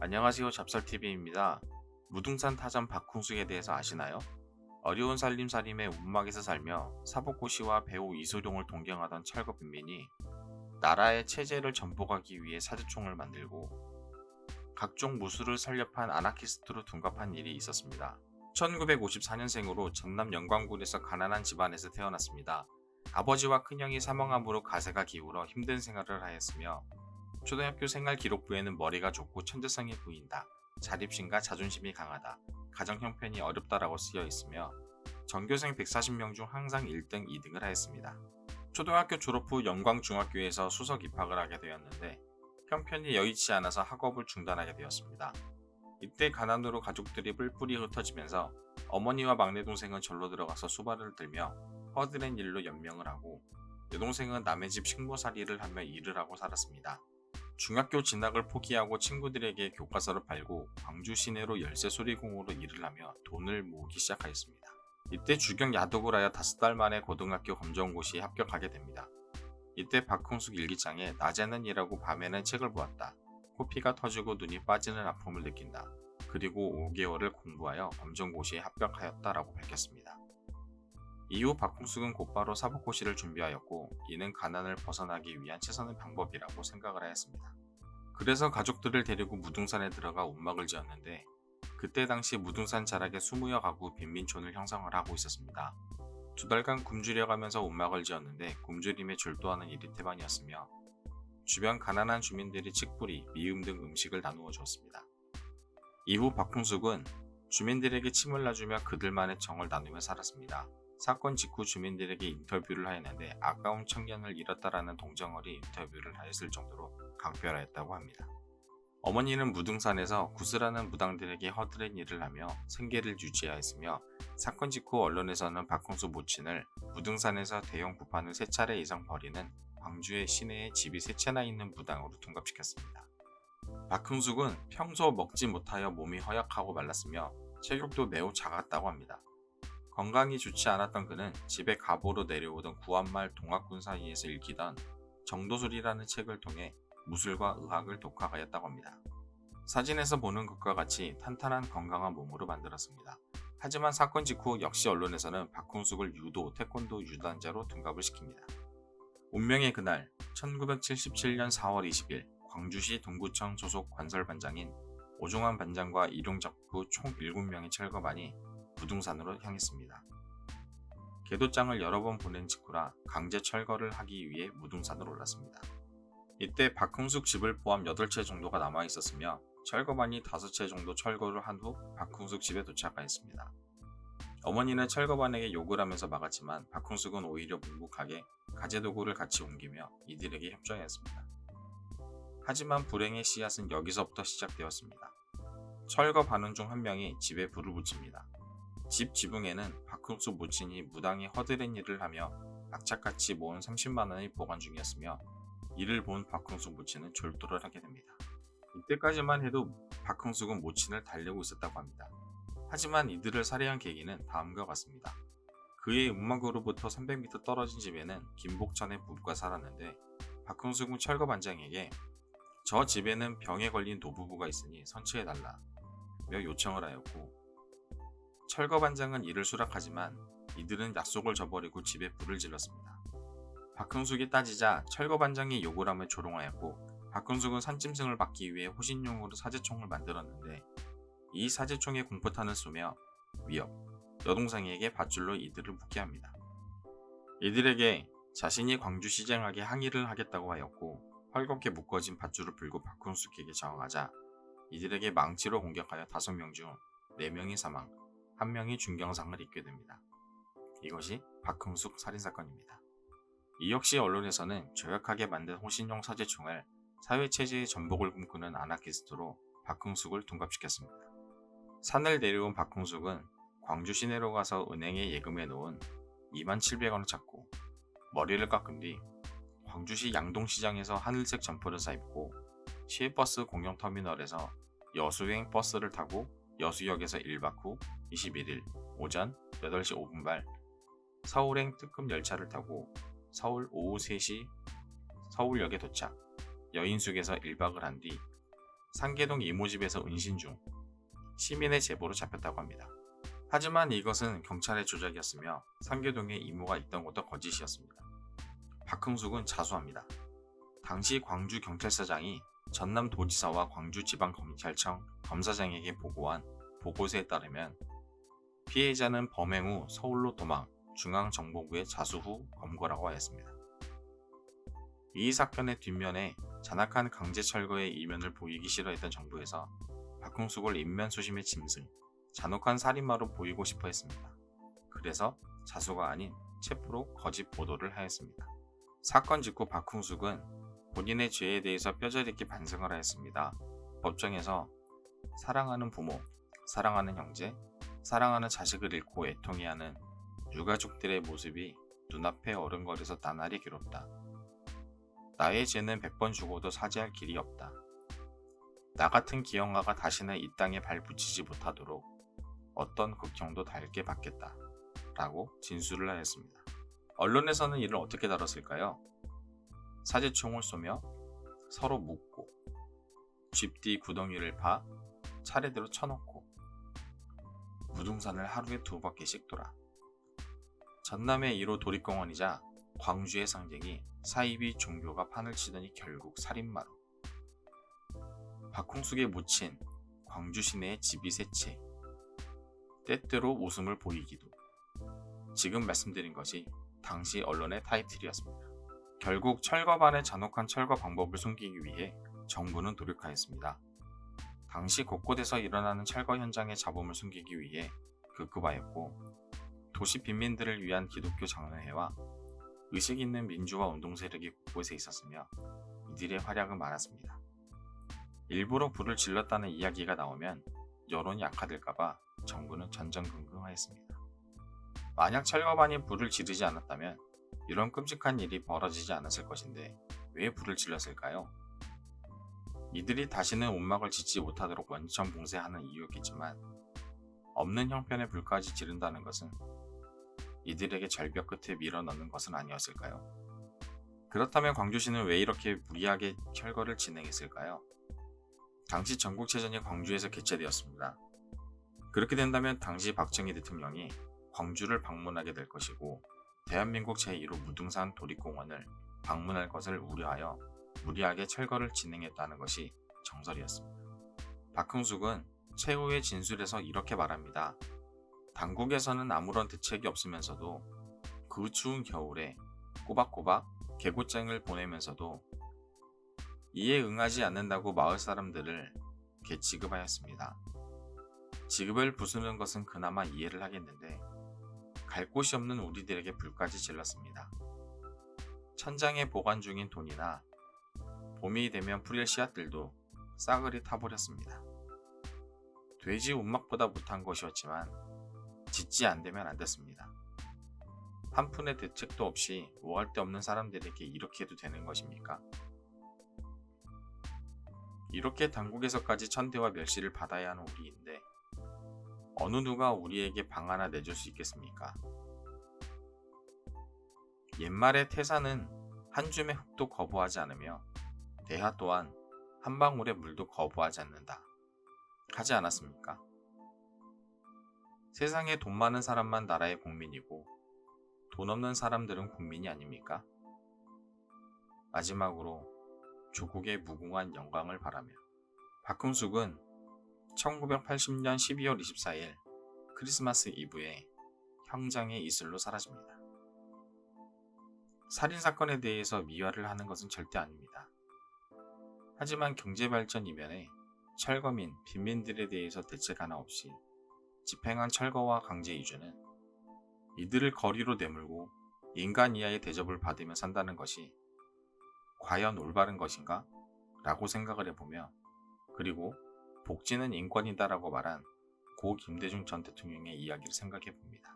안녕하세요. 잡설TV입니다. 무등산 타전 박흥숙에 대해서 아시나요? 어려운 살림살이의 움막에서 살며 사법고시와 배우 이소룡을 동경하던 철거 빈민이 나라의 체제를 전복하기 위해 사제총을 만들고 각종 무술을 설렵한 아나키스트로 둔갑한 일이 있었습니다. 1954년생으로 전남 영광군에서 가난한 집안에서 태어났습니다. 아버지와 큰형이 사망함으로 가세가 기울어 힘든 생활을 하였으며 초등학교 생활 기록부에는 머리가 좋고 천재성이 보인다, 자립심과 자존심이 강하다, 가정 형편이 어렵다라고 쓰여 있으며 전교생 140명 중 항상 1등, 2등을 하였습니다. 초등학교 졸업 후 영광중학교에서 수석 입학을 하게 되었는데 형편이 여의치 않아서 학업을 중단하게 되었습니다. 이때 가난으로 가족들이 뿔뿔이 흩어지면서 어머니와 막내 동생은 절로 들어가서 수발을 들며 허드렛 일로 연명을 하고 여동생은 남의 집 식모살이를 하며 일을 하고 살았습니다. 중학교 진학을 포기하고 친구들에게 교과서를 팔고 광주 시내로 열쇠 수리공으로 일을 하며 돈을 모으기 시작하였습니다. 이때 주경 야독을 하여 5달 만에 고등학교 검정고시에 합격하게 됩니다. 이때 박흥숙 일기장에 낮에는 일하고 밤에는 책을 보았다. 코피가 터지고 눈이 빠지는 아픔을 느낀다. 그리고 5개월을 공부하여 검정고시에 합격하였다라고 밝혔습니다. 이후 박흥숙은 곧바로 사법고시를 준비하였고 이는 가난을 벗어나기 위한 최선의 방법이라고 생각을 하였습니다. 그래서 가족들을 데리고 무등산에 들어가 움막을 지었는데 그때 당시 무등산 자락에 20여 가구 빈민촌을 형성을 하고 있었습니다. 2달간 굶주려가면서 움막을 지었는데 굶주림에 졸도하는 일이 태반이었으며 주변 가난한 주민들이 칡뿌리, 미음 등 음식을 나누어 주었습니다. 이후 박흥숙은 주민들에게 침을 놔주며 그들만의 정을 나누며 살았습니다. 사건 직후 주민들에게 인터뷰를 하였는데 아까운 청년을 잃었다라는 동정어리 인터뷰를 하였을 정도로 각별하였다고 합니다. 어머니는 무등산에서 구슬하는 무당들에게 허드렛 일을 하며 생계를 유지하였으며 사건 직후 언론에서는 박흥숙 모친을 무등산에서 대형 부판을 3차례 이상 버리는 광주의 시내에 집이 3채나 있는 무당으로 둔갑시켰습니다. 박흥숙은 평소 먹지 못하여 몸이 허약하고 말랐으며 체격도 매우 작았다고 합니다. 건강이 좋지 않았던 그는 집에 가보로 내려오던 구한말 동학군 사이에서 읽히던 정도술이라는 책을 통해 무술과 의학을 독학하였다고 합니다. 사진에서 보는 것과 같이 탄탄한 건강한 몸으로 만들었습니다. 하지만 사건 직후 역시 언론에서는 박흥숙을 유도, 태권도 유단자로 둔갑을 시킵니다. 운명의 그날 1977년 4월 20일 광주시 동구청 소속 관설반장인 오종환 반장과 일용작부 총 7명의 철거반이 무등산으로 향했습니다. 계도장을 여러 번 보낸 직후라 강제 철거를 하기 위해 무등산으로 올랐습니다. 이때 박흥숙 집을 포함 8채 정도가 남아 있었으며 철거반이 5채 정도 철거를 한 후 박흥숙 집에 도착하였습니다. 어머니는 철거반에게 욕을 하면서 막았지만 박흥숙은 오히려 묵묵하게 가재도구를 같이 옮기며 이들에게 협조하였습니다. 하지만 불행의 씨앗은 여기서부터 시작되었습니다. 철거반원 중 한 명이 집에 불을 붙입니다. 집 지붕에는 박흥숙 모친이 무당이 허드렛 일을 하며 악착같이 모은 30만원을 보관 중이었으며 이를 본 박흥숙 모친은 졸도를 하게 됩니다. 이때까지만 해도 박흥숙은 모친을 달래고 있었다고 합니다. 하지만 이들을 살해한 계기는 다음과 같습니다. 그의 움막으로부터 300m 떨어진 집에는 김복천의 부부가 살았는데 박흥숙은 철거반장에게 저 집에는 병에 걸린 노부부가 있으니 선처해달라 며 요청을 하였고 철거반장은 이를 수락하지만 이들은 약속을 저버리고 집에 불을 질렀습니다. 박흥숙이 따지자 철거반장이 욕을 하며 조롱하였고 박흥숙은 산짐승을 막기 위해 호신용으로 사제총을 만들었는데 이 사제총에 공포탄을 쏘며 위협, 여동생에게 밧줄로 이들을 묶게 합니다. 이들에게 자신이 광주시장에게 항의를 하겠다고 하였고 헐겁게 묶어진 밧줄을 풀고 박흥숙에게 저항하자 이들에게 망치로 공격하여 5명 중 4명이 사망, 1명이 중경상을 입게 됩니다. 이것이 박흥숙 살인사건입니다. 이 역시 언론에서는 조약하게 만든 호신용 사제총을 사회체제의 전복을 꿈꾸는 아나키스트로 박흥숙을 둔갑시켰습니다. 산을 내려온 박흥숙은 광주 시내로 가서 은행에 예금해 놓은 27,000원을 찾고 머리를 깎은 뒤 광주시 양동시장에서 하늘색 점퍼를 사입고 시외버스 공영터미널에서 여수행 버스를 타고 여수역에서 1박 후 21일 오전 8시 5분발 서울행 특급 열차를 타고 서울 오후 3시 서울역에 도착, 여인숙에서 1박을 한 뒤 상계동 이모집에서 은신 중 시민의 제보로 잡혔다고 합니다. 하지만 이것은 경찰의 조작이었으며 상계동에 이모가 있던 것도 거짓이었습니다. 박흥숙은 자수합니다. 당시 광주경찰서장이 전남도지사와 광주지방검찰청 검사장에게 보고한 보고서에 따르면 피해자는 범행 후 서울로 도망, 중앙정보부에 자수 후 검거라고 하였습니다. 이 사건의 뒷면에 잔악한 강제철거의 이면을 보이기 싫어했던 정부에서 박흥숙을 인면소심의 짐승, 잔혹한 살인마로 보이고 싶어 했습니다. 그래서 자수가 아닌 체포로 거짓 보도를 하였습니다. 사건 직후 박흥숙은 본인의 죄에 대해서 뼈저리게 반성을 하였습니다. 법정에서 사랑하는 부모, 사랑하는 형제, 사랑하는 자식을 잃고 애통해하는 유가족들의 모습이 눈앞에 어른거려서 나날이 괴롭다. 나의 죄는 100번 죽어도 사죄할 길이 없다. 나 같은 기형아가 다시는 이 땅에 발 붙이지 못하도록 어떤 극형도 달게 받겠다. 라고 진술을 하였습니다. 언론에서는 이를 어떻게 다뤘을까요? 사제총을 쏘며 서로 묻고 쥐띠 구덩이를 파 차례대로 쳐놓고 무등산을 하루에 2바퀴씩 돌아 전남의 1호 도립공원이자 광주의 상징이 사이비 종교가 판을 치더니 결국 살인마로 박흥숙의 묻힌 광주 시내의 집이 세 채 때때로 웃음을 보이기도 지금 말씀드린 것이 당시 언론의 타이틀이었습니다. 결국 철거반의 잔혹한 철거 방법을 숨기기 위해 정부는 노력하였습니다. 당시 곳곳에서 일어나는 철거 현장의 잡음을 숨기기 위해 급급하였고 도시 빈민들을 위한 기독교 장로회와 의식 있는 민주화 운동 세력이 곳곳에 있었으며 이들의 활약은 많았습니다. 일부러 불을 질렀다는 이야기가 나오면 여론이 악화될까봐 정부는 전전긍긍하였습니다. 만약 철거반이 불을 지르지 않았다면 이런 끔찍한 일이 벌어지지 않았을 것인데 왜 불을 질렀을까요? 이들이 다시는 움막을 짓지 못하도록 원천 봉쇄하는 이유겠지만 없는 형편의 불까지 지른다는 것은 이들에게 절벽 끝에 밀어넣는 것은 아니었을까요? 그렇다면 광주시는 왜 이렇게 무리하게 철거를 진행했을까요? 당시 전국체전이 광주에서 개최되었습니다. 그렇게 된다면 당시 박정희 대통령이 광주를 방문하게 될 것이고 대한민국 제1호 무등산 도립공원을 방문할 것을 우려하여 무리하게 철거를 진행했다는 것이 정설이었습니다. 박흥숙은 최후의 진술에서 이렇게 말합니다. 당국에서는 아무런 대책이 없으면서도 그 추운 겨울에 꼬박꼬박 개고장을 보내면서도 이에 응하지 않는다고 마을 사람들을 개취급하였습니다. 지급을 부수는 것은 그나마 이해를 하겠는데 갈 곳이 없는 우리들에게 불까지 질렀습니다. 천장에 보관 중인 돈이나 봄이 되면 풀릴 씨앗들도 싸그리 타버렸습니다. 돼지 움막보다 못한 것이었지만 짓지 않되면 안 됐습니다. 한 푼의 대책도 없이 뭐 할 데 없는 사람들에게 이렇게 해도 되는 것입니까? 이렇게 당국에서까지 천대와 멸시를 받아야 하는 우리인데 어느 누가 우리에게 방 하나 내줄 수 있겠습니까? 옛말에 태사는 한 줌의 흙도 거부하지 않으며 대하 또한 한 방울의 물도 거부하지 않는다. 하지 않았습니까? 세상에 돈 많은 사람만 나라의 국민이고 돈 없는 사람들은 국민이 아닙니까? 마지막으로 조국의 무궁한 영광을 바라며 박흥숙은 1980년 12월 24일 크리스마스 이브에 형장의 이슬로 사라집니다. 살인사건에 대해서 미화를 하는 것은 절대 아닙니다. 하지만 경제발전 이면에 철거민, 빈민들에 대해서 대책 하나 없이 집행한 철거와 강제 이주는 이들을 거리로 내몰고 인간 이하의 대접을 받으며 산다는 것이 과연 올바른 것인가? 라고 생각을 해보며 그리고 복지는 인권이다 라고 말한 고 김대중 전 대통령의 이야기를 생각해 봅니다.